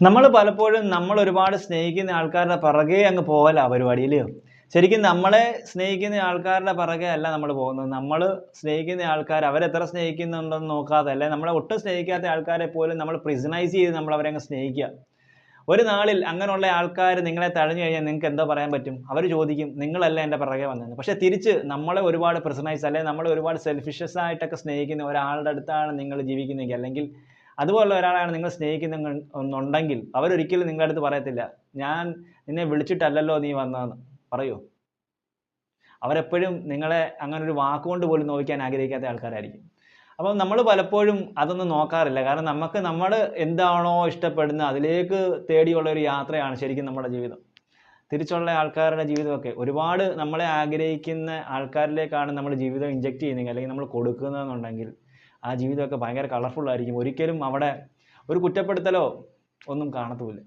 നമ്മൾ പലപ്പോഴും നമ്മൾ ഒരുപാട് സ്നേഹിക്കുന്ന ആൾക്കാരുടെ പിറകെ അങ്ങ് പോകലാ പരിപാടി അല്ലയോ? ശരിക്കും നമ്മളെ സ്നേഹിക്കുന്ന ആൾക്കാരുടെ പിറകെ അല്ല നമ്മൾ പോകുന്നത്. നമ്മൾ സ്നേഹിക്കുന്ന ആൾക്കാർ അവരെത്ര സ്നേഹിക്കുന്നുണ്ടെന്ന് നോക്കാതെ, അല്ലെ നമ്മളെ ഒട്ടും സ്നേഹിക്കാത്ത ആൾക്കാരെ പോലും നമ്മൾ പ്രിസണൈസ് ചെയ്ത് നമ്മൾ അവരെ അങ്ങ് സ്നേഹിക്കുക. ഒരു നാളിൽ അങ്ങനെയുള്ള ആൾക്കാർ നിങ്ങളെ തഴഞ്ഞു കഴിഞ്ഞാൽ നിങ്ങൾക്ക് എന്തോ പറയാൻ പറ്റും? അവർ ചോദിക്കും, നിങ്ങളല്ല എൻ്റെ പിറകെ വന്നതെന്ന്. പക്ഷേ തിരിച്ച് നമ്മളെ ഒരുപാട് പ്രിസണൈസ്, അല്ലെങ്കിൽ നമ്മളെ ഒരുപാട് സെൽഫിഷ്യസ് ആയിട്ടൊക്കെ സ്നേഹിക്കുന്ന ഒരാളുടെ അടുത്താണ് നിങ്ങൾ ജീവിക്കുന്നതെങ്കിൽ, അല്ലെങ്കിൽ അതുപോലുള്ള ഒരാളാണ് നിങ്ങൾ സ്നേഹിക്കുന്നുണ്ടെങ്കിൽ അവരൊരിക്കലും നിങ്ങളുടെ അടുത്ത് പറയത്തില്ല, ഞാൻ നിന്നെ വിളിച്ചിട്ടല്ലല്ലോ നീ വന്നതെന്ന്. പറയൂ? അവരെപ്പോഴും നിങ്ങളെ അങ്ങനെ ഒരു വാക്കുകൊണ്ട് പോലും നോവിക്കാൻ ആഗ്രഹിക്കാത്ത ആൾക്കാരായിരിക്കും. അപ്പം നമ്മൾ പലപ്പോഴും അതൊന്നും നോക്കാറില്ല. കാരണം നമുക്ക് നമ്മൾ എന്താണോ ഇഷ്ടപ്പെടുന്നത് അതിലേക്ക് തേടിയുള്ള ഒരു യാത്രയാണ് ശരിക്കും നമ്മുടെ ജീവിതം. തിരിച്ചുള്ള ആൾക്കാരുടെ ജീവിതമൊക്കെ ഒരുപാട് നമ്മളെ ആഗ്രഹിക്കുന്ന ആൾക്കാരിലേക്കാണ് നമ്മൾ ജീവിതം ഇഞ്ചെക്ട് ചെയ്യുന്നതെങ്കിൽ, അല്ലെങ്കിൽ നമ്മൾ കൊടുക്കുന്നതെന്നുണ്ടെങ്കിൽ ആ ജീവിതമൊക്കെ ഭയങ്കര കളർഫുൾ ആയിരിക്കും. ഒരിക്കലും അവിടെ ഒരു കുറ്റപ്പെടുത്തലോ ഒന്നും കാണത്തുമില്ല.